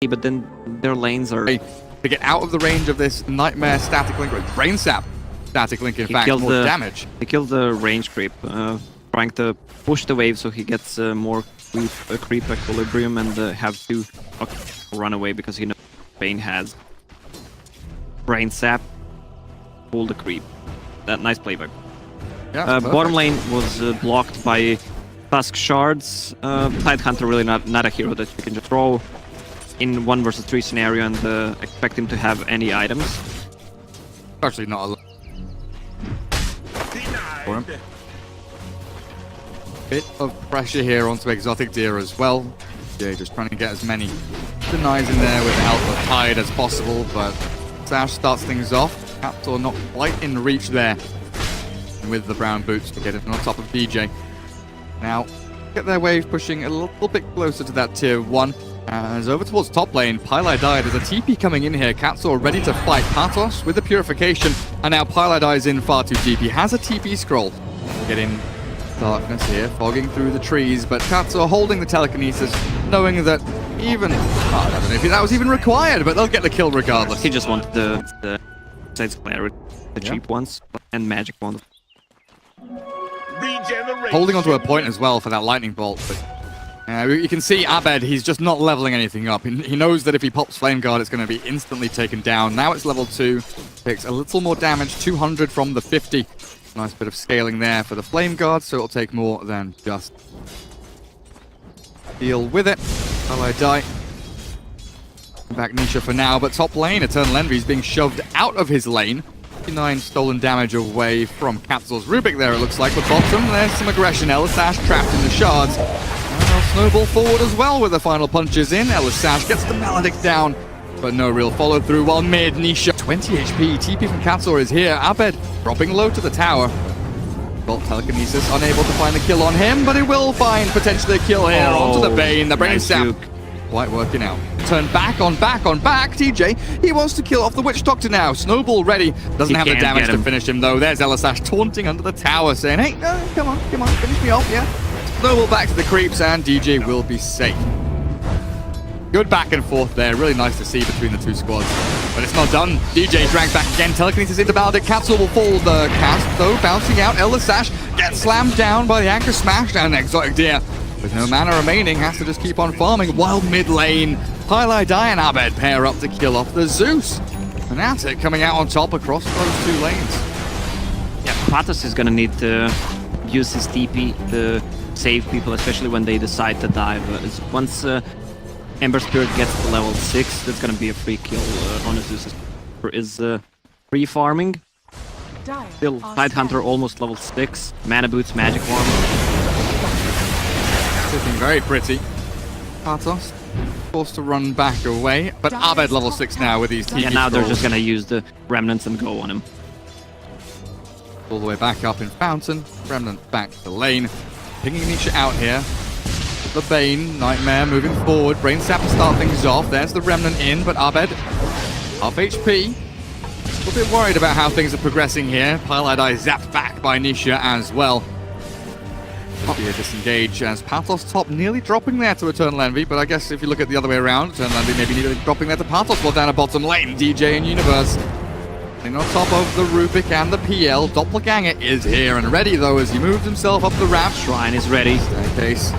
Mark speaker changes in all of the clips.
Speaker 1: but then their lanes are...
Speaker 2: To get out of the range of this Nightmare Static Link, Brain Sap Static Link, in fact, more damage.
Speaker 1: He killed the range creep, trying to push the wave so he gets more creep equilibrium and have to run away because he knows Bane has Brain Sap, pull the creep. Nice play by.
Speaker 2: Yeah,
Speaker 1: bottom lane was blocked by Tusk Shards. Tidehunter really not a hero that you can just throw in 1 versus 3 scenario and expect him to have any items.
Speaker 2: Actually not a lot for him. Bit of pressure here onto Exotic Deer as well. Yeah, just trying to get as many denies in there with the help of Tide as possible, but Sash starts things off. Captor not quite in reach there. And with the brown boots to get it on top of DJ. Now, get their wave pushing a little bit closer to that tier 1. As over towards top lane, Pylai died. There's a TP coming in here. Katsuo ready to fight. Patos with the purification. And now Pylai dies in far too deep. He has a TP scroll. Getting darkness here, fogging through the trees. But Katsuo holding the telekinesis, knowing that even... I don't know if that was even required, but they'll get the kill regardless.
Speaker 1: He just wanted the sides player, the cheap ones, and magic ones.
Speaker 2: Holding onto a point as well for that lightning bolt, but you can see Abed, he's just not leveling anything up. He knows that if he pops Flame Guard, it's going to be instantly taken down. Now it's level 2, takes a little more damage, 200 from the 50. Nice bit of scaling there for the Flame Guard, so it'll take more than just deal with it. Ally die. Back Nisha for now, but top lane, Eternal Envy is being shoved out of his lane. 59 stolen damage away from Capsule's Rubik there, it looks like. With bottom, there's some aggression. Elisash trapped in the shards. And they'll snowball forward as well with the final punches in. Elisash gets the Maledict down, but no real follow through. While mid, Nisha, 20 HP. TP from Capsule is here. Abed dropping low to the tower. Bolt Telekinesis unable to find the kill on him, but he will find potentially a kill here onto the Bane. The Brain Sap quite working out. Turn back on back on back. TJ, he wants to kill off the Witch Doctor now. Snowball ready. Doesn't have the damage to finish him though. There's Elisash taunting under the tower saying, hey, come on, finish me off, yeah. Snowball back to the creeps and DJ will be safe. Good back and forth there. Really nice to see between the two squads. But it's not done. DJ dragged back again. Telekinesis into Maledict. Capsule will fall the cast though. Bouncing out. Elisash gets slammed down by the Anchor Smash down Exotic Deer. With no mana remaining, has to just keep on farming. While mid lane, Pylai Die and Abed pair up to kill off the Zeus. Fnatic coming out on top across those 2 lanes.
Speaker 1: Yeah, Patos is gonna need to use his TP to save people, especially when they decide to dive. Once Ember Spirit gets to level 6, that's gonna be a free kill on the Zeus. Is free farming. Still, Tidehunter almost level 6. Mana Boots, Magic Wand.
Speaker 2: Looking very pretty. Patos forced to run back away, but Abed level 6 now with these TP
Speaker 1: Yeah, now they're
Speaker 2: scrolls.
Speaker 1: just gonna use the Remnants and go on him.
Speaker 2: All the way back up in Fountain. Remnant back to the lane. Pinging Nisha out here. The Bane, Nightmare moving forward. Brain Sap to start things off. There's the Remnant in, but Abed up HP. A little bit worried about how things are progressing here. Pylai Die zapped back by Nisha as well. Be a disengage as Patos top nearly dropping there to Eternal Envy, but I guess if you look at the other way around, Eternal Envy maybe nearly dropping there to Patos while down a bottom lane. DJ and Universe on top of the Rubik and the PL. Doppelganger is here and ready though as he moves himself up the ramp.
Speaker 1: Shrine is ready.
Speaker 2: Staircase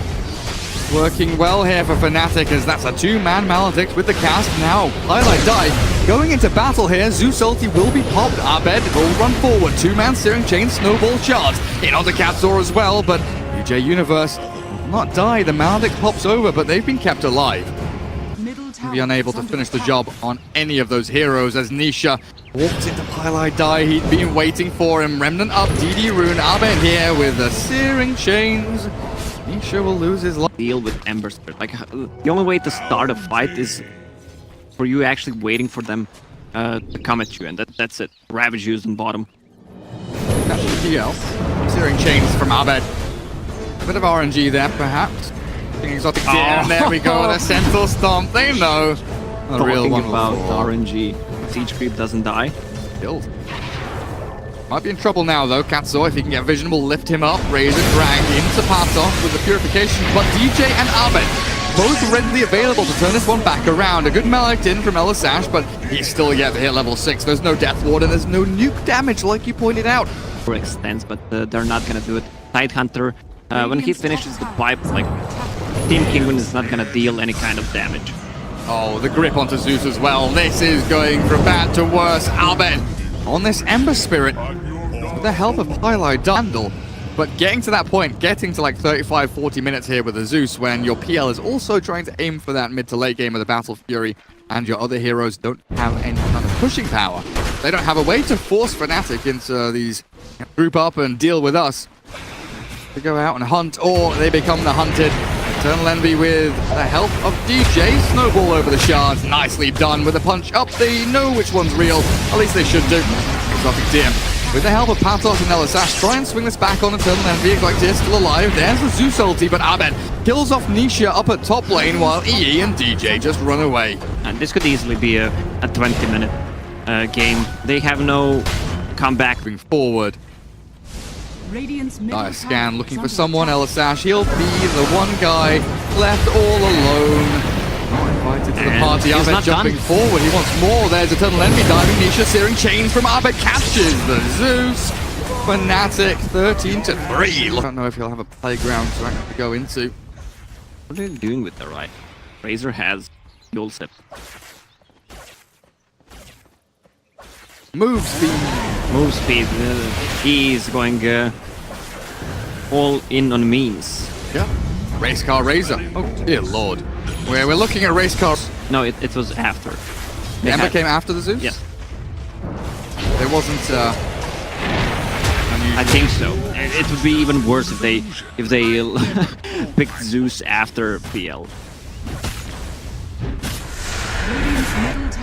Speaker 2: working well here for Fnatic as that's a 2-man Maledict with the cast. Now Pylai Die going into battle here. Zeus ulti will be popped. Abed will run forward. 2-man Searing Chain Snowball charge in onto Capsor as well, but DJ Universe will not die. The Maledict pops over, but they've been kept alive. He'll be unable to finish the job on any of those heroes as Nisha walks into Pylai Die. He'd been waiting for him. Remnant up, DD Rune. Abed here with the Searing Chains. Nisha will lose his life.
Speaker 1: Deal with Ember Spirit. Like, the only way to start a fight is for you actually waiting for them to come at you, and that's it. Ravage used in bottom.
Speaker 2: That's the PL. Searing Chains from Abed. A bit of RNG there, perhaps. Exotic Deer, and there we go, the Sentinel Stomp. They know. A real one
Speaker 1: about RNG. Siege Creep doesn't die.
Speaker 2: Killed. Might be in trouble now, though. Katsuo, if he can get vision, will lift him up. Razor drag into Patos with the purification, but DJ and Abed both readily available to turn this one back around. A good Malak in from Elisash, but he's still yet to hit level 6. There's no Death Ward and there's no nuke damage like you pointed out.
Speaker 1: For extents, but they're not gonna do it. Tidehunter, when he finishes the pipe, like, Team Kinguin is not gonna deal any kind of damage.
Speaker 2: Oh, the grip onto Zeus as well. This is going from bad to worse. Abed on this Ember Spirit with the help of Highlight Dandel. But getting to that point, getting to like 35-40 minutes here with the Zeus when your PL is also trying to aim for that mid to late game of the Battle Fury and your other heroes don't have any kind of pushing power. They don't have a way to force Fnatic into these group up and deal with us. To go out and hunt, or they become the hunted. Eternal Envy with the help of DJ. Snowball over the shards. Nicely done with a punch up. They know which one's real. At least they should do. Exotic Deer. With the help of Patos and Elisash, try and swing this back on Eternal Envy. Exotic Deer still alive. There's the Zeus ulti, but Abed kills off Nisha up at top lane while EE and DJ just run away.
Speaker 1: And this could easily be a 20-minute game. They have no comeback.
Speaker 2: Moving forward. Nice scan, looking for someone. Elisash, he'll be the one guy left all alone. Not invited to the party. Abed jumping forward. He wants more. There's Eternal Envy diving. Nisha searing chains from Abed. Catches the Zeus. Fnatic 13-3. I don't know if he'll have a playground to actually go into.
Speaker 1: What are they doing with the right? Razor has dual sip.
Speaker 2: Move speed.
Speaker 1: Move speed. He's going all in on means.
Speaker 2: Yeah. Race car Razor. Oh, dear lord. We're looking at race cars.
Speaker 1: No, it was after.
Speaker 2: The Ember came after the Zeus?
Speaker 1: Yes.
Speaker 2: There wasn't
Speaker 1: I think so. It would be even worse if they picked Zeus after PL.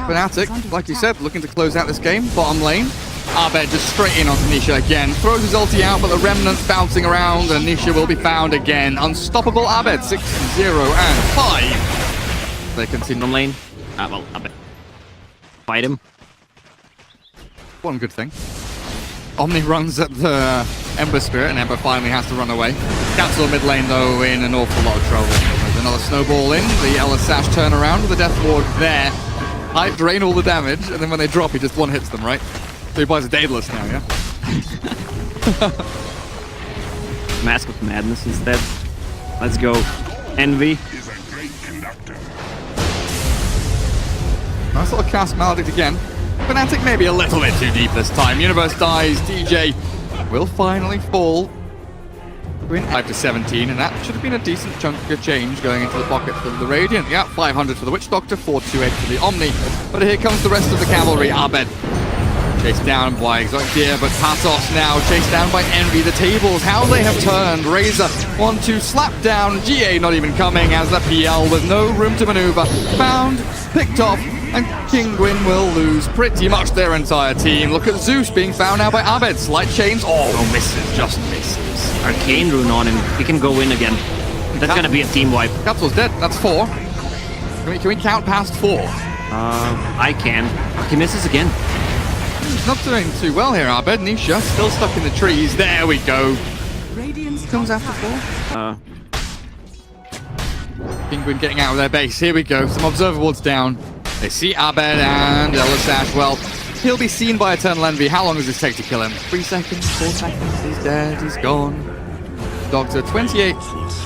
Speaker 2: Fnatic, like you said, looking to close out this game. Bottom lane. Abed just straight in onto Nisha again. Throws his ulti out, but the remnants bouncing around, and Nisha will be found again. Unstoppable Abed, 6-0 and 5. They continue.
Speaker 1: Bottom lane. Well, Abed. Fight him.
Speaker 2: One good thing. Omni runs at the Ember Spirit, and Ember finally has to run away. Cancel mid lane, though, in an awful lot of trouble. There's another snowball in. The Elisash turn around with the Death Ward there. Hype drain all the damage, and then when they drop, he just one hits them, right? So he buys a Daedalus now, yeah?
Speaker 1: Mask of Madness instead. Let's go. Envy.
Speaker 2: Nice little cast Maledict again. Fnatic maybe a little bit too deep this time. Universe dies. DJ will finally fall. Win 5-17, and that should have been a decent chunk of change going into the pockets of the Radiant. Yeah, 500 for the Witch Doctor, 428 for the Omni. But here comes the rest of the cavalry. Abed chased down by Exotic Deer, but Patos now chased down by Envy. The tables, how they have turned. Razor, 1-2, slap down. GA not even coming as the PL with no room to maneuver. Found, picked off, and Kinguin will lose pretty much their entire team. Look at Zeus being found now by Abed. Slight chains. Oh, misses, just misses.
Speaker 1: Arcane rune on him. He can go in again. That's gonna be a team wipe.
Speaker 2: Capsule's dead. That's 4. Can we count past 4?
Speaker 1: I can. He misses again.
Speaker 2: He's not doing too well here, Abed. Nisha still stuck in the trees. There we go. Comes after 4. Kinguin getting out of their base. Here we go. Some observer wards down. They see Abed and Elisash. Well, he'll be seen by Eternal Envy. How long does this take to kill him? 3 seconds, 4 seconds. He's dead. He's gone. Doctor, 28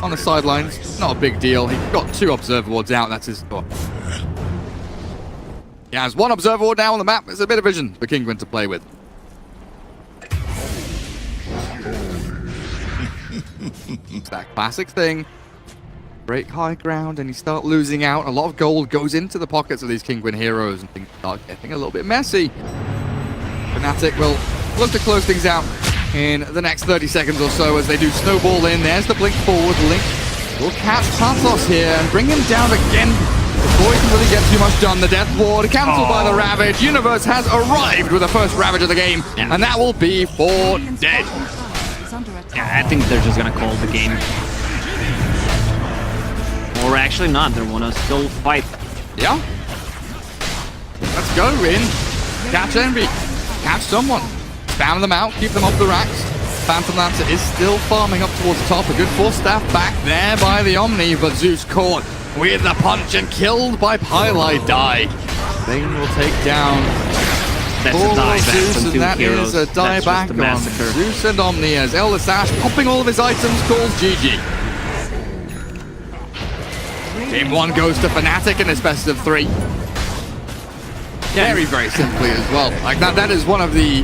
Speaker 2: on the sidelines. Not a big deal. He got 2 observer wards out. That's his score. He has 1 observer ward now on the map. It's a bit of vision for Kinguin to play with. It's that classic thing. Break high ground and you start losing out. A lot of gold goes into the pockets of these Kinguin heroes and things start getting a little bit messy. Fnatic will look to close things out in the next 30 seconds or so as they do snowball in. There's the blink forward. Link will catch Patos here and bring him down again before he can really get too much done. The Death Ward cancelled by the Ravage. Universe has arrived with the first Ravage of the game, and that will be for dead.
Speaker 1: Yeah, I think they're just gonna call the game. Or actually not, they wanna still fight.
Speaker 2: Yeah? Let's go, Rin. Catch Envy. Catch someone. Spam them out, keep them off the racks. Phantom Lancer is still farming up towards the top. A good 4 staff back there by the Omni, but Zeus caught with the punch and killed by Pylai Die. Bane will take down
Speaker 1: That's
Speaker 2: all
Speaker 1: a die
Speaker 2: of
Speaker 1: back
Speaker 2: Zeus,
Speaker 1: from
Speaker 2: and
Speaker 1: two
Speaker 2: that
Speaker 1: heroes.
Speaker 2: is a die
Speaker 1: That's
Speaker 2: back
Speaker 1: just a
Speaker 2: on
Speaker 1: massacre.
Speaker 2: Zeus and Omni as Ellis Ash popping all of his items calls GG. Game 1 goes to Fnatic in this best of 3. Very, very simply as well. Like that is one of the...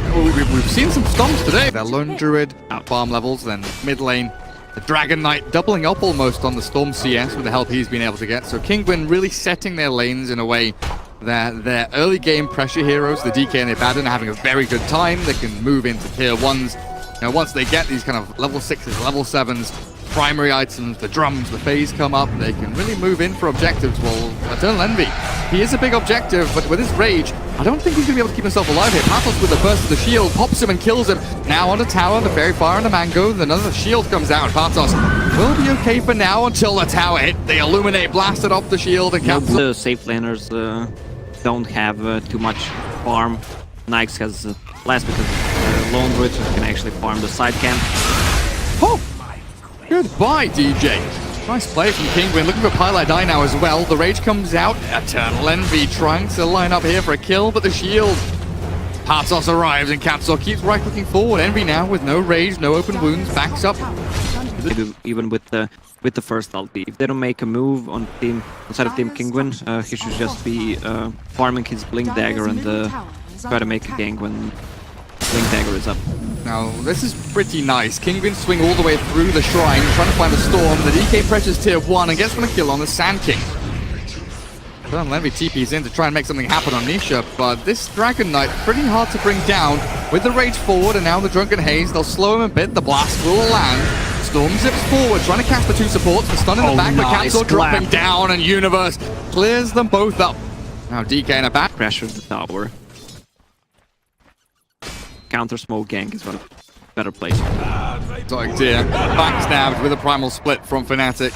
Speaker 2: We've seen some stomps today. Their Lone Druid at farm levels, then mid lane. The Dragon Knight doubling up almost on the Storm CS with the help he's been able to get. So Kinguin really setting their lanes in a way that their early game pressure heroes, the DK and the Abaddon, are having a very good time. They can move into tier 1s. You know, once they get these kind of level 6s, level 7s, primary items, the drums, the phase come up, they can really move in for objectives. Well, Eternal Envy, he is a big objective, but with his rage, I don't think he's going to be able to keep himself alive here. Patos with the burst of the shield, pops him and kills him. Now on the tower, the Fairy Fire and the Mango, then another shield comes out. Patos will be okay for now until the tower hit. The Illuminate blasted off the shield and cancels.
Speaker 1: The safe laners don't have too much farm. Nyx has less because Lone Druid can actually farm the side camp.
Speaker 2: Oh! Goodbye, DJ. Nice play from Kinguin. Looking for Pylai Die now as well. The rage comes out. Eternal Envy trying to line up here for a kill, but the shield. Patos arrives and Katsor keeps right looking forward. Envy now with no rage, no open wounds, backs up.
Speaker 1: Even with the first ulti, if they don't make a move on team inside of Team Kinguin, he should just be farming his Blink Dagger and try to make a gank when Blink Dagger is up.
Speaker 2: Now, this is pretty nice. Kinguin swing all the way through the shrine, trying to find the storm. The DK pressures tier 1 and gets one kill on the Sand King. Eternal Envy TP's in to try and make something happen on Nisha, but this Dragon Knight pretty hard to bring down. With the rage forward and now the Drunken Haze, they'll slow him a bit. The blast will land. Storm zips forward, trying to catch the two supports. The stun in the back, but Cancel dropping down, and Universe clears them both up. Now DK in a back.
Speaker 1: Pressure the tower. Counter smoke gank is one better place.
Speaker 2: Exotic Deer backstabbed with a primal split from Fnatic.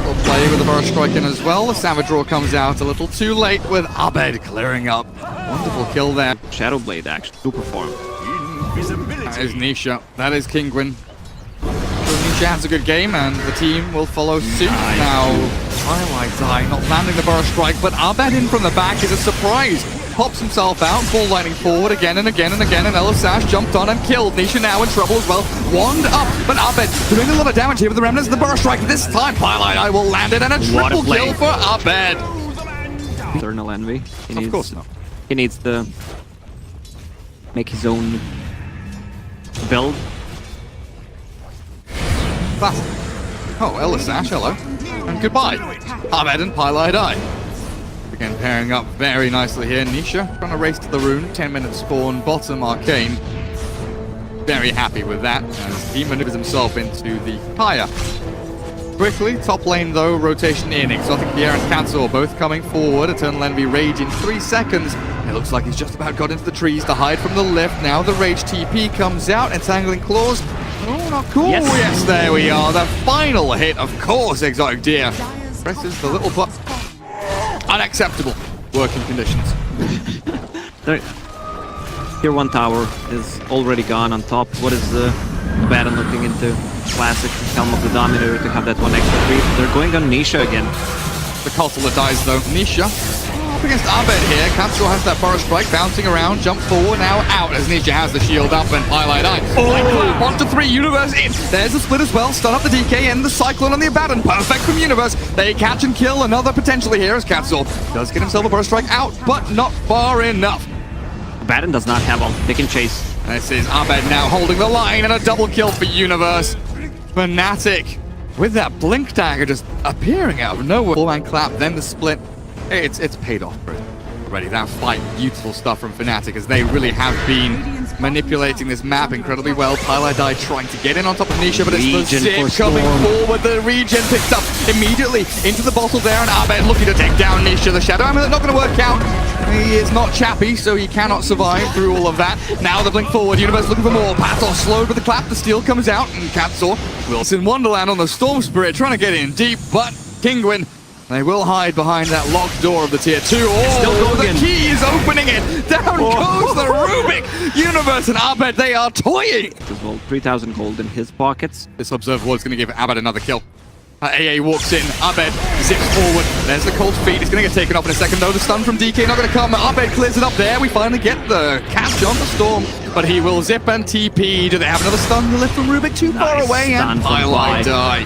Speaker 2: We'll play with the Burst Strike in as well. The Savage Roar comes out a little too late with Abed clearing up. Wonderful kill there.
Speaker 1: Shadow Blade actually to perform.
Speaker 2: That is Nisha. That is Kinguin. Nisha has a good game and the team will follow suit. Now, Twilight Eye not landing the Burst Strike, but Abed in from the back is a surprise. Pops himself out, ball lightning forward again and again and again, and Elisash jumped on and killed. Nisha now in trouble as well. Wand up, but Abed doing a lot of damage here with the remnants of the Burst Strike. This time, Twilight Eye will land it, and a triple kill for Abed.
Speaker 1: Eternal Envy.
Speaker 2: Of course not.
Speaker 1: He needs to make his own build.
Speaker 2: Oh, Elisash, hello. And goodbye. Abed and Pylai Die. Again, pairing up very nicely here. Nisha trying to race to the rune. 10-minute spawn, bottom arcane. Very happy with that as he maneuvers himself into the Kaya. Quickly, top lane though, rotation in. Exotic Pierre and Cancel both coming forward. Eternal Envy Rage in 3 seconds. It looks like he's just about got into the trees to hide from the lift. Now the Rage TP comes out, entangling claws. Oh, not cool. Yes, there we are. The final hit, of course, Exotic Deer. Presses the little butt. Unacceptable working conditions.
Speaker 1: Tier 1 tower is already gone on top. What is the Baron looking into? Classic Helm of the Dominator to have that one extra creep. They're going on Nisha again.
Speaker 2: The Costal that dies though. Nisha up against Abed here. Cancel has that Burst Strike bouncing around, jump forward, now out as Nisha has the shield up and Highlight Eye. Clap onto 3, Universe in. There's a split as well. Stun up the DK and the Cyclone on the Abaddon. Perfect from Universe. They catch and kill another potentially here as Cancel does get himself a Burst Strike out, but not far enough.
Speaker 1: Baron does not have all. They can chase.
Speaker 2: This is Abed now holding the line and a double kill for Universe. Fnatic with that Blink Dagger just appearing out of nowhere. Full-man clap, then the split. It's paid off for it already. That fight, beautiful stuff from Fnatic as they really have been manipulating this map incredibly well. Pylai Die trying to get in on top of Nisha, but it's the Zip coming forward. The regen picked up immediately into the bottle there, and Abed looking to take down Nisha. The Shadow Hammer not going to work out. He is not chappy, so he cannot survive through all of that. Now the blink forward, Universe looking for more. Patos slowed with the clap, the steel comes out, and Katsor, Wilson Wonderland on the Storm Spirit trying to get in deep, but Kinguin, they will hide behind that locked door of the tier 2. Oh, the key is opening it. Down goes the Rubik. Universe and Abed, they are toying.
Speaker 1: As well, 3,000 gold in his pockets.
Speaker 2: This Observer Ward's going to give Abed another kill. AA walks in, Abed zips forward, there's the cold feet, he's going to get taken off in a second though, the stun from DK not going to come, Abed clears it up there, we finally get the catch on the Storm, but he will zip and TP. Do they have another stun to lift from Rubik? Too far away, and Highlight die.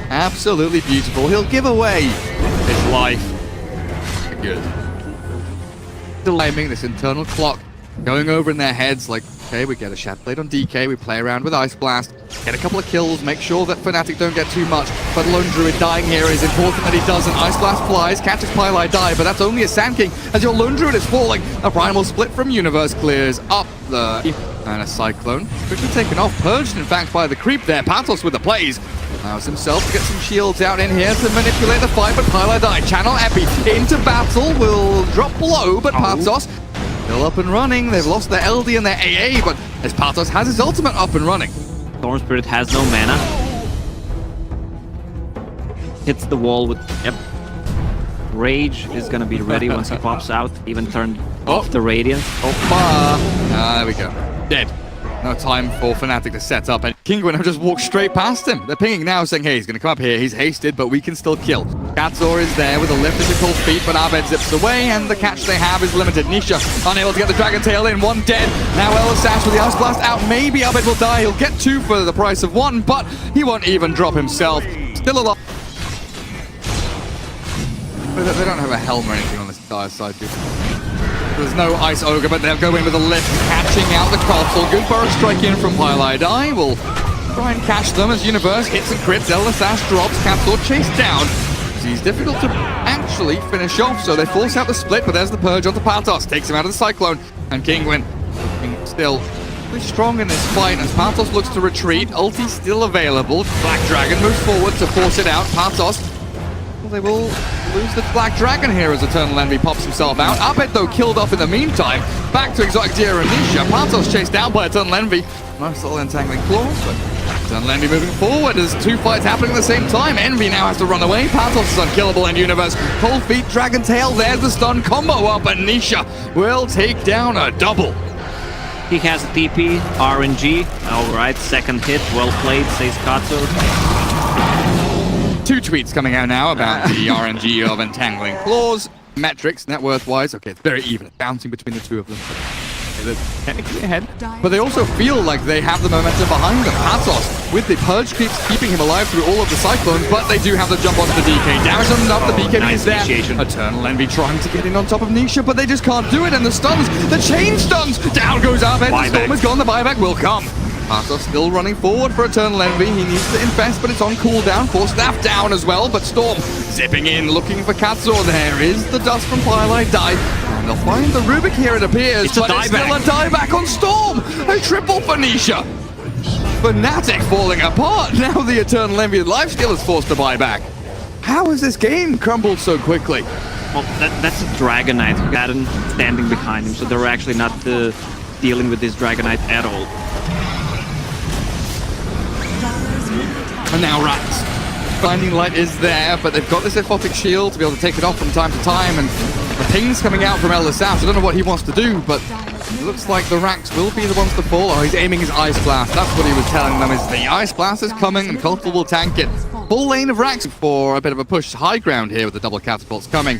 Speaker 2: Absolutely beautiful, he'll give away his life. Good. Timing this internal clock going over in their heads like, okay, we get a Shadow Blade on DK, we play around with Ice Blast, get a couple of kills, make sure that Fnatic don't get too much, but Lone Druid dying here is important that he doesn't. Ice Blast flies, catches Pylai die, but that's only a Sand King as your Lone Druid is falling. A Primal Split from Universe clears up the... and a Cyclone quickly taken off, purged in fact by the creep there. Patos with the plays. Allows himself to get some shields out in here to manipulate the fight, but Pylai die. Channel Epi into battle, will drop below, but Patos still up and running. They've lost their LD and their AA, but as Patos has his ultimate up and running.
Speaker 1: Storm Spirit has no mana. Hits the wall with... Yep. Rage is gonna be ready once he pops out. Even turned off the Radiance.
Speaker 2: There we go. Dead. No time for Fnatic to set up, and Kinguin have just walked straight past him. They're pinging now, saying, hey, he's going to come up here. He's hasted, but we can still kill. Katzor is there with a lift into cold feet, but Abed zips away, and the catch they have is limited. Nisha unable to get the Dragon Tail in. One dead. Now Elisash with the Ice Blast out. Maybe Abed will die. He'll get two for the price of one, but he won't even drop himself. Still alive. They don't have a helm or anything on this dire side, do they? There's no Ice Ogre, but they'll go in with a lift, catching out the castle. Good burrow strike in from Pylai Die. Will try and catch them as Universe hits and crits. Elisash drops, Katzor chased down. He's difficult to actually finish off, so they force out the split, but there's the purge onto Patos. Takes him out of the Cyclone, and Kinguin still really strong in this fight as Patos looks to retreat. Ulti still available. Black Dragon moves forward to force it out. Patos, well, they will lose the Black Dragon here as Eternal Envy pops himself out. Abed, though, killed off in the meantime. Back to Exotic Deer and Nisha. Patos chased down by Eternal Envy. Nice little entangling claws, but Eternal Envy moving forward as two fights happening at the same time. Envy now has to run away. Patos is unkillable in Universe. Cold Feet, Dragon Tail, there's the stun combo up, and Nisha will take down a double.
Speaker 1: He has a TP, RNG. Alright, second hit, well played, says Katzor.
Speaker 2: Two tweets coming out now about the RNG of Entangling Claws. Metrics, net worth-wise, okay, it's very even. It's bouncing between the two of them. Okay, they're technically ahead, but they also feel like they have the momentum behind them. Patos, with the Purge keeps keeping him alive through all of the Cyclones, but they do have the jump onto the DK. Damage on enough, the BKB
Speaker 1: nice
Speaker 2: is there.
Speaker 1: initiation.
Speaker 2: Eternal Envy trying to get in on top of Nisha, but they just can't do it, and the stuns, the chain stuns! Down goes Abed, the Storm is gone, the buyback will come. Patos still running forward for Eternal Envy. He needs to infest, but it's on cooldown. Force Staff down as well, but Storm zipping in, looking for Katzor. There is the dust from Pylai Die. And they'll find the Rubik here, it appears. It's still a dieback on Storm. A triple for Nisha. Fnatic falling apart. Now the Eternal Envy lifesteal is forced to buy back. How has this game crumbled so quickly?
Speaker 1: Well, that's a Dragon Knight. Gaden standing behind him, so they're actually not dealing with this Dragon Knight at all. And now Rats. Blinding Light is there, but they've got this Aphotic Shield to be able to take it off from time to time, and the ping's coming out from Elisash. I don't know what he wants to do, but it looks like the Racks will be the ones to fall. Oh, he's aiming his Ice Blast. That's what he was telling them, is the Ice Blast is coming, and Cultural will tank it. Full lane of Racks for a bit of a push high ground here with the double catapults coming,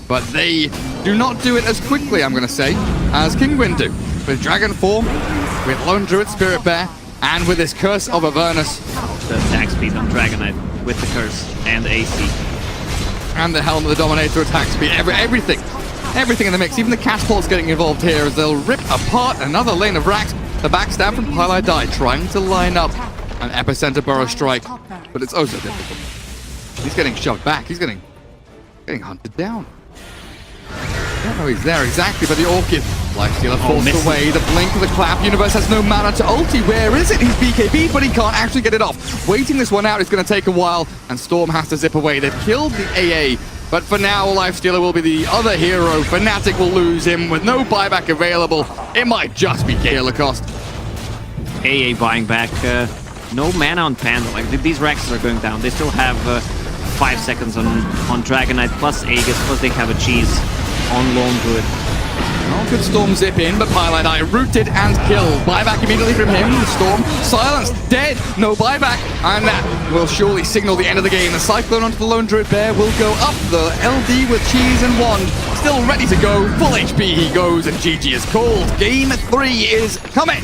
Speaker 1: but they do not do it as quickly, I'm going to say, as Kinguin do. With Dragon form, with Lone Druid, Spirit Bear, and with this Curse of Avernus. The attack speed on Dragon Knight with the Curse and AC.
Speaker 2: And the Helm of the Dominator attack speed. Everything in the mix. Even the catapults getting involved here as they'll rip apart another lane of Racks. The backstab from Pylai Die trying to line up an Epicenter Burrow Strike. But it's oh so difficult. He's getting shoved back. He's getting hunted down. I don't know he's there exactly, but the Orchid Lifestealer forced away. The blink of the clap. Universe has no mana to ulti. Where is it? He's BKB'd, but he can't actually get it off. Waiting this one out is going to take a while, and Storm has to zip away. They've killed the AA, but for now, Lifestealer will be the other hero. Fnatic will lose him with no buyback available. It might just be Gala cost.
Speaker 1: AA buying back. No mana on Panda. Like, these Racks are going down. They still have 5 seconds on Dragon Knight, plus Aegis, plus they have a cheese on Lone Druid.
Speaker 2: Oh, good Storm zip in, but Pilot Eye rooted and killed. Buyback immediately from him. The Storm silenced, dead, no buyback. And that will surely signal the end of the game. The Cyclone onto the Lone Druid Bear will go up. The LD with Cheese and Wand still ready to go. Full HP he goes, and GG is called. Game 3 is coming.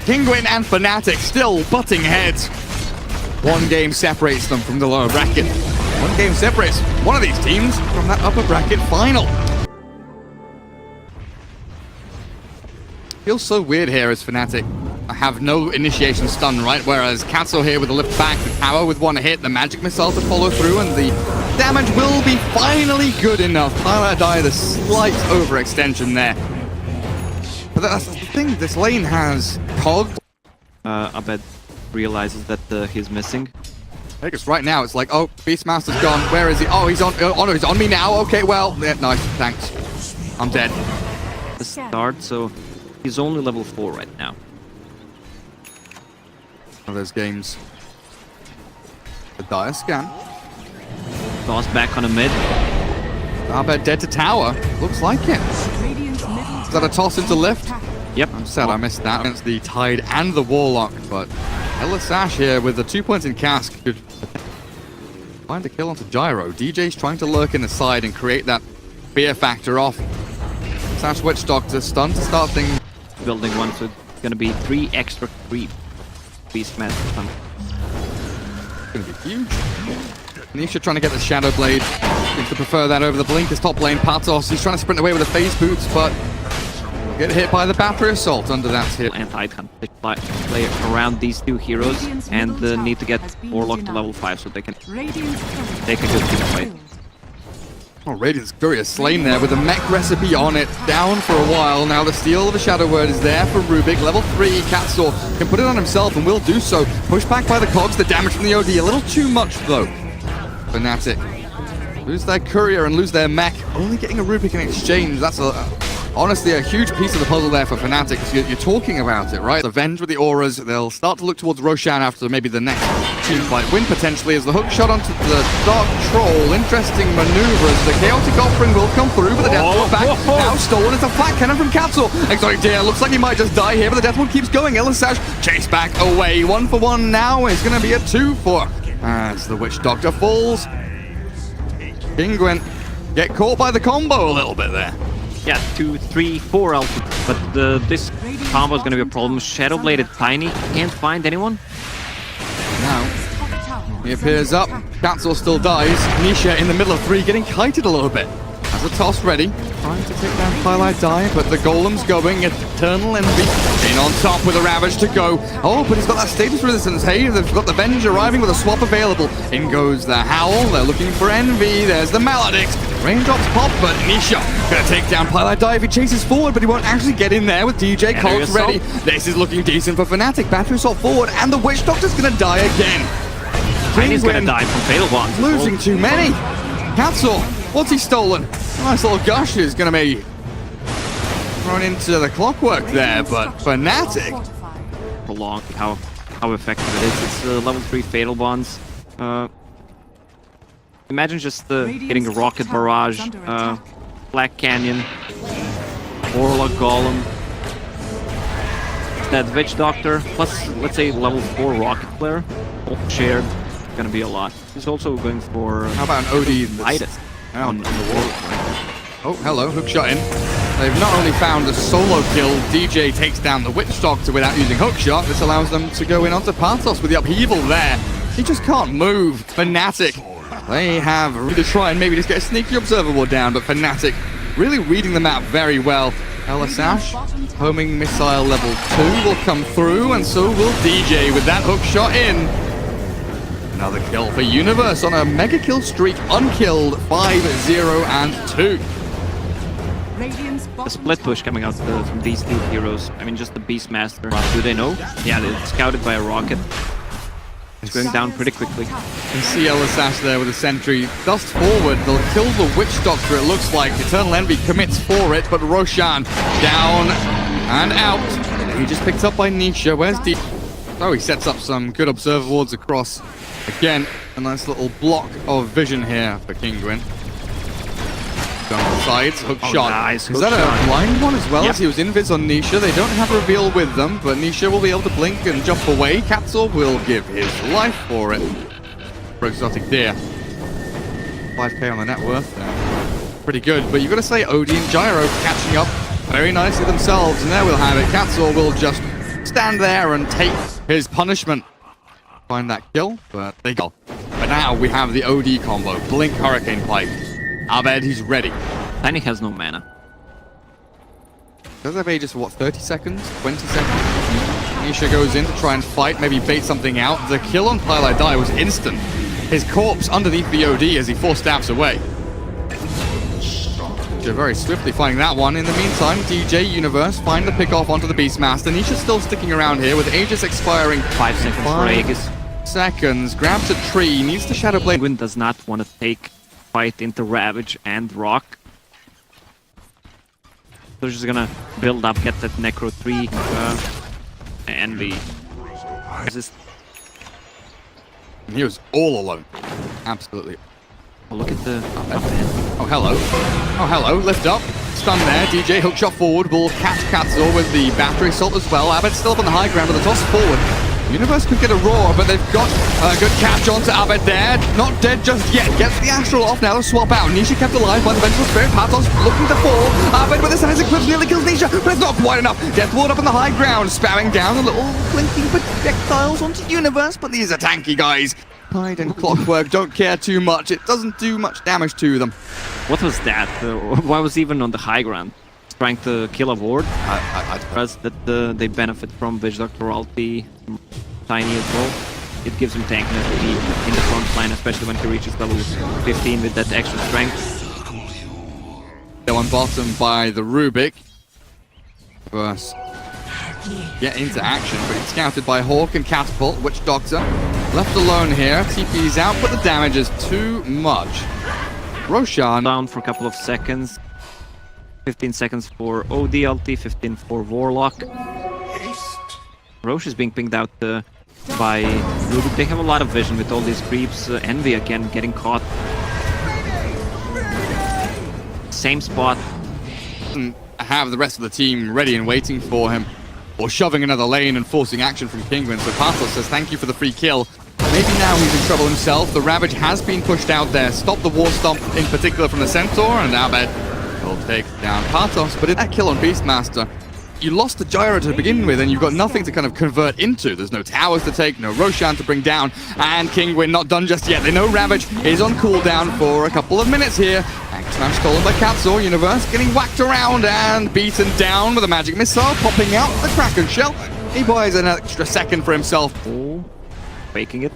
Speaker 2: Kinguin and Fnatic still butting heads. One game separates them from the lower bracket. One game separates one of these teams from that upper bracket final. Feels so weird here as Fnatic have no initiation stun, right? Whereas Katso here with a lift back, the tower with one hit, the magic missile to follow through, and the damage will be finally good enough. Pilot die the slight overextension there. But that's the thing, this lane has Cog.
Speaker 1: Abed realizes that he's missing.
Speaker 2: Because right now it's like, oh, Beastmaster's gone. Where is he? Oh, he's on. Oh no, he's on me now. Okay, well, yeah, nice, thanks. I'm dead.
Speaker 1: The start, so he's only level 4 right now.
Speaker 2: One of those games. The dire scan.
Speaker 1: Toss back on a mid.
Speaker 2: Abed dead to tower. Looks like it. Is that a toss into lift?
Speaker 1: Yep.
Speaker 2: I'm sad I missed that against the Tide and the Warlock, but Ellis Ash here with the 2 points in cask could find a kill onto Gyro. DJ's trying to lurk in the side and create that fear factor off. Sash Witch Doctor stun to start things.
Speaker 1: Building one, so it's gonna be 3 extra creep. Beastmaster stun.
Speaker 2: Gonna be huge. Nisha trying to get the Shadow Blade. Seems to prefer that over the Blink. His top lane, Patos. He's trying to sprint away with the phase boots, but get hit by the Battery Assault under that hit.
Speaker 1: And Titan play around these two heroes and need to get Warlock to level 5 so they can take a good team fight.
Speaker 2: Oh, Radiant's Fury is slain there with a mech recipe on it. Down for a while. Now the steal of the Shadow Word is there for Rubik. Level 3, Katsaw can put it on himself and will do so. Pushed back by the Cogs. The damage from the OD a little too much though. Fnatic lose their courier and lose their mech. Only getting a Rubik in exchange. That's honestly a huge piece of the puzzle there for Fnatic. You're talking about it, right? The Venge with the auras. They'll start to look towards Roshan after maybe the next team fight win potentially as the hook shot onto the Dark Troll. Interesting maneuvers. The Chaotic Offering will come through, but the Deathwood back now stolen. It's a flat cannon from Katzel. Exotic Deer looks like he might just die here, but the Deathwood keeps going. Elisash chase back away. 1 for 1 now. It's going to be a 2 for as the Witch Doctor falls. Kinguin get caught by the combo a little bit there.
Speaker 1: Yeah, 2, 3, 4 ulti, but this combo is going to be a problem. Shadowbladed Tiny can't find anyone.
Speaker 2: Now he appears up. Katzel still dies. Nisha in the middle of 3 getting kited a little bit. Has a toss ready. Trying to take down Twilight Die, but the Golem's going. Eternal Envy in on top with a Ravage to go. Oh, but he's got that status resistance. Hey, they've got the Venge arriving with a swap available. In goes the Howl. They're looking for Envy. There's the Maledicts. Raindrops pop, but Nisha gonna take down Twilight Die if he chases forward, but he won't actually get in there with DJ Colt ready. This is looking decent for Fnatic. Battery Assault forward, and the Witch Doctor's gonna die again.
Speaker 1: Tiny's gonna die from Fatal Bonds.
Speaker 2: Losing too many. Katzel, what's he stolen? Nice little gush is going to be thrown into the clockwork there, but Fnatic.
Speaker 1: Prolonged how effective it is. It's level 3 Fatal Bonds. Imagine just hitting a Rocket Barrage, Black Canyon, Warlock Golem, that Witch Doctor, plus let's say level 4 Rocket Flare, all shared. Gonna be a lot. He's also going for
Speaker 2: how about an OD
Speaker 1: Midas on the wall.
Speaker 2: Oh, hello, hookshot in. They've not only found a solo kill, DJ takes down the Witch Doctor without using hookshot. This allows them to go in onto Pathos with the upheaval there. He just can't move. Fnatic, they have really tried and maybe just get a sneaky observer ward down, but Fnatic really reading the map very well. Elisash, homing missile level 2 will come through, and so will DJ with that hookshot in. Another kill for Universe on a mega kill streak, unkilled, 5-0 and 2.
Speaker 1: The split push coming out from these two heroes. I mean, just the Beastmaster. Do they know? Yeah, they're scouted by a rocket. It's going down pretty quickly.
Speaker 2: And see Elisash there with a sentry. Dust forward, they'll kill the Witch Doctor, it looks like. Eternal Envy commits for it, but Roshan down and out. He just picked up by Nisha. Where's D? Oh, he sets up some good observer wards across. Again, a nice little block of vision here for Kinguin. Down the sides, hook
Speaker 1: Oh,
Speaker 2: shot.
Speaker 1: nice,
Speaker 2: Is
Speaker 1: hook
Speaker 2: that
Speaker 1: shot.
Speaker 2: a blind one as well?
Speaker 1: Yep.
Speaker 2: As he was invis on Nisha. They don't have reveal with them, but Nisha will be able to blink and jump away. Capsule will give his life for it. For exotic deer. 5k on the net worth there. Pretty good, but you've got to say Odie and Gyro catching up very nicely themselves, and there we'll have it. Capsule will just stand there and take his punishment. Find that kill, but they go. But now we have the OD combo. Blink Hurricane Pike. Abed, he's ready.
Speaker 1: Tiny has no mana.
Speaker 2: Does have ages for what, 30 seconds? 20 seconds? Nisha goes in to try and fight, maybe bait something out. The kill on Pile I Die was instant. His corpse underneath the OD as he 4 stabs away. Nisha very swiftly finding that one. In the meantime, DJ Universe find the pick off onto the Beastmaster. Nisha still sticking around here with Aegis expiring.
Speaker 1: 5 seconds for Aegis.
Speaker 2: Seconds, grabs a tree, needs the Shadow Blade.
Speaker 1: Kinguin does not want to take fight into Ravage and Rock. So she's gonna build up, get that Necro 3 and the resist.
Speaker 2: He was all alone. Absolutely.
Speaker 1: Oh, look at the
Speaker 2: Oh, hello. Oh, hello. Lift up. Stun there. DJ hookshot forward. Will catch Katzel with the battery assault as well. Abed still up on the high ground with a toss forward. Universe could get a roar, but they've got a good catch onto Abed there. Not dead just yet. Gets the Astral off now to swap out. Nisha kept alive by the Vengeful Spirit. Patos looking to fall. Abed with his Isaac Clips nearly kills Nisha, but it's not quite enough. Death Ward up on the high ground, spamming down the little blinking projectiles onto Universe, but these are tanky guys. Tide and Clockwork don't care too much. It doesn't do much damage to them.
Speaker 1: What was that? Why was even on the high ground? Trying to kill a ward?
Speaker 2: I
Speaker 1: Trust that they benefit from Witch Doctor ulti, Tiny as well. It gives him tankness to be in the front line, especially when he reaches level 15 with that extra strength.
Speaker 2: They're on bottom by the Rubik. Verse. Get into action, but it's scouted by Hawk and Catapult. Witch Doctor left alone here. TP's out, but the damage is too much. Roshan
Speaker 1: Down for a couple of seconds. 15 seconds for OD ulti, 15 for Warlock. Roche is being pinged out by Rubik. They have a lot of vision with all these creeps. Envy again getting caught. Same spot.
Speaker 2: have the rest of the team ready and waiting for him, or shoving another lane and forcing action from Kinguin. So Patos says thank you for the free kill. Maybe now he's in trouble himself. The Ravage has been pushed out there. Stop the War Stomp in particular from the Centaur, and Abed will take down Patos. But in that kill on Beastmaster, you lost the Gyro to begin with, and you've got nothing to kind of convert into. There's no towers to take, no Roshan to bring down, and Kinguin not done just yet. They know Ravage is on cooldown for a couple of minutes here. Smash stolen by Capsule. Universe getting whacked around and beaten down with a magic missile, popping out the Kraken shell. He buys an extra second for himself.
Speaker 1: Oh, faking it.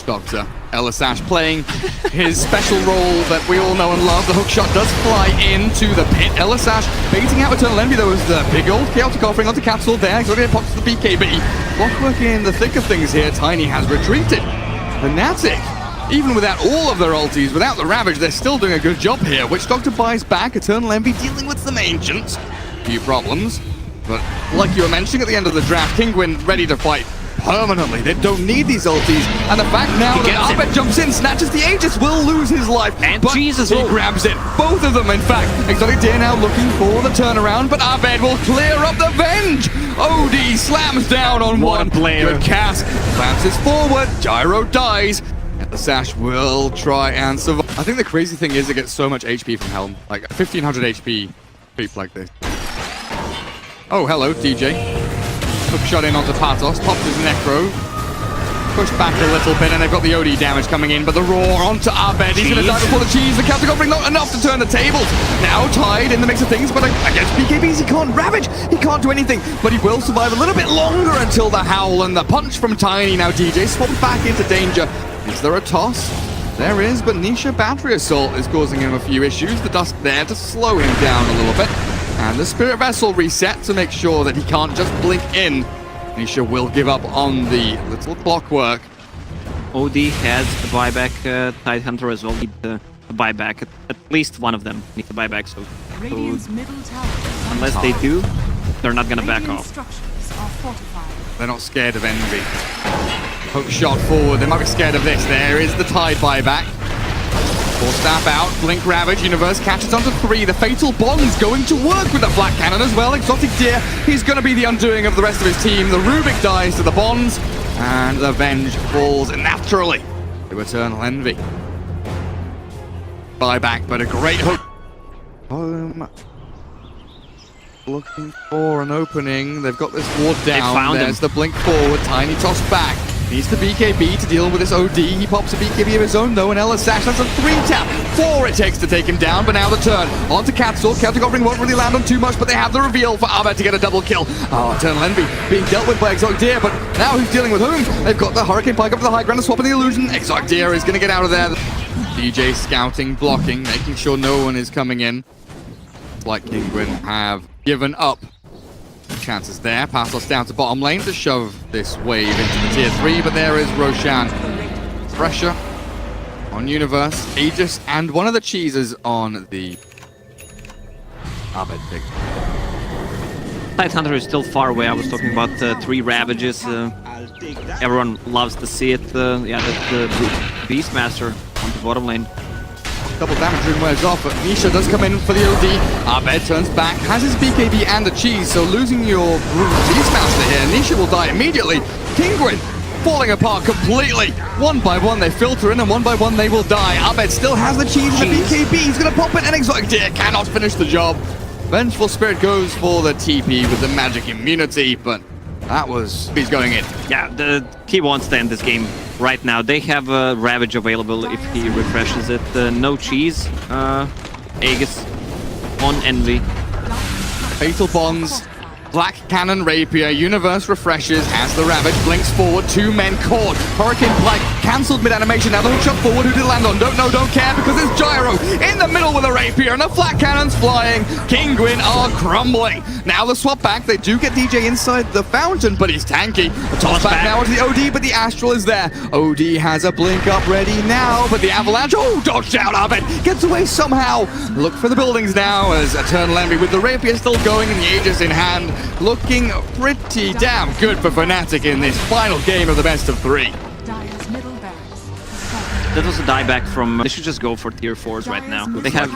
Speaker 2: Doctor Elisash playing his special role that we all know and love. The hookshot does fly into the pit. Elisash baiting out Eternal Envy. There was the big old chaotic offering onto Capsule there. He's already pops the BKB. Clockwork in the thick of things here. Tiny has retreated. Fnatic, even without all of their ultis, without the Ravage, they're still doing a good job here. Witch Doctor buys back. Eternal Envy dealing with some ancients. Few problems. But like you were mentioning at the end of the draft, Kinguin ready to fight permanently. They don't need these ultis. And the fact now that Abed jumps in, snatches the Aegis, will lose his life.
Speaker 1: And
Speaker 2: but
Speaker 1: Jesus,
Speaker 2: he grabs it. Both of them, in fact. Exotic Deer now looking for the turnaround, but Abed will clear up the Venge. OD slams down on
Speaker 1: What a
Speaker 2: one.
Speaker 1: player.
Speaker 2: Good cast. Bounces forward. Gyro dies. And the Sash will try and survive. I think the crazy thing is it gets so much HP from Helm. Like 1500 HP creep like this. Oh, hello, DJ. Hook shot in onto Patos, pops his Necro. Push back a little bit, and they've got the OD damage coming in, but the roar onto Abed. He's going to die before the cheese. The counter offering not enough to turn the tables. Now tied in the mix of things, but against BKBs, he can't Ravage. He can't do anything, but he will survive a little bit longer until the Howl and the punch from Tiny. Now DJ swaps back into danger. Is there a toss? There is, but Nisha Battery Assault is causing him a few issues. The dust there to slow him down a little bit. And the Spirit Vessel reset to make sure that he can't just blink in. Nisha will give up on the little Clockwork.
Speaker 1: OD has the buyback, Tidehunter as well need the buyback. At least one of them needs the buyback, so unless they do, they're not gonna back off.
Speaker 2: They're not scared of Envy. Hook shot forward, they might be scared of this. There is the Tide buyback. Force Staff out, Blink Ravage, Universe catches onto 3. The Fatal Bond's going to work with the Black Cannon as well. Exotic Deer, he's going to be the undoing of the rest of his team. The Rubik dies to the Bonds, and the Venge falls naturally to Eternal Envy. Buyback, but a great hook. Home. Looking for an opening. They've got this ward down. There's the blink forward. Tiny toss back. Needs the BKB to deal with this OD. He pops a BKB of his own though, and Ella's Sash. That's a 3-tap. 4 it takes to take him down, but now the turn. On to Capsule. Celtic Offering won't really land on too much, but they have the reveal for Abed to get a double kill. Oh, Eternal Envy being dealt with by Exotic Deer, but now who's dealing with whom? They've got the Hurricane Pike up to the high ground and swapping the illusion. Exotic Deer is going to get out of there. DJ scouting, blocking, making sure no one is coming in. It's like Kinguin have given up. Chances there. Passos down to bottom lane to shove this wave into the tier 3, but there is Roshan. Pressure on Universe, Aegis, and one of the cheeses on the Abed pick.
Speaker 1: Tidehunter is still far away. I was talking about 3 Ravages. Everyone loves to see it. Yeah, the Beastmaster on the bottom lane.
Speaker 2: Double damage rune wears off, but Nisha does come in for the OD. Abed turns back, has his BKB and the cheese, so losing your Beastmaster here, Nisha will die immediately. Kinguin falling apart completely. One by one they filter in, and one by one they will die. Abed still has the cheese and the BKB. He's going to pop it, and Exotic Deer cannot finish the job. Vengeful Spirit goes for the TP with the magic immunity, but that was... he's going in.
Speaker 1: Yeah, the key wants to end this game right now. They have a Ravage available if he refreshes it. No cheese. Aegis on Envy.
Speaker 2: Fatal Bonds. Black Cannon Rapier, Universe refreshes as the Ravage blinks forward, 2 men caught. Hurricane Pike cancelled mid-animation, now the hook shot forward, who did it land on? Don't know, don't care, because there's Gyro in the middle with a Rapier, and the flat cannon's flying. Kinguin are crumbling. Now the swap back, they do get DJ inside the fountain, but he's tanky. The toss back now to the OD, but the Astral is there. OD has a blink up ready now, but the Avalanche, oh, dodged out of it, gets away somehow. Look for the buildings now, as Eternal Envy with the Rapier still going and the Aegis in hand. Looking pretty damn good for Fnatic in this final game of the best of 3.
Speaker 1: That was a dieback from... they should just go for tier 4s right now. They have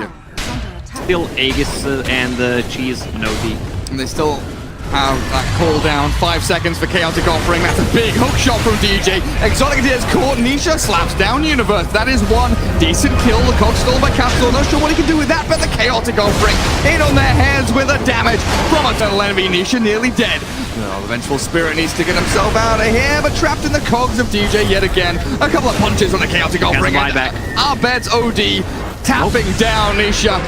Speaker 1: still Aegis and Cheese and OD.
Speaker 2: And they still have that call down. 5 seconds for Chaotic Offering. That's a big hook shot from DJ. Exotic Deer's caught. Nisha slaps down Universe. That is one decent kill. The cock stole by Capsule. Not sure what he can do with that, but the Chaotic Offering in on their heads with a damage from Eternal Envy. Nisha nearly dead. Oh, the Vengeful Spirit needs to get himself out of here, but trapped in the cogs of DJ yet again. A couple of punches from the Chaotic Offering. Abed's OD tapping down Nisha.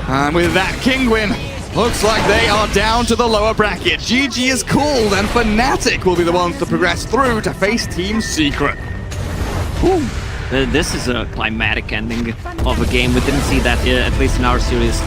Speaker 2: And with that, Kinguin looks like they are down to the lower bracket. GG is called, and Fnatic will be the ones to progress through to face Team Secret.
Speaker 1: Ooh. This is a climatic ending of a game. We didn't see that, at least in our series.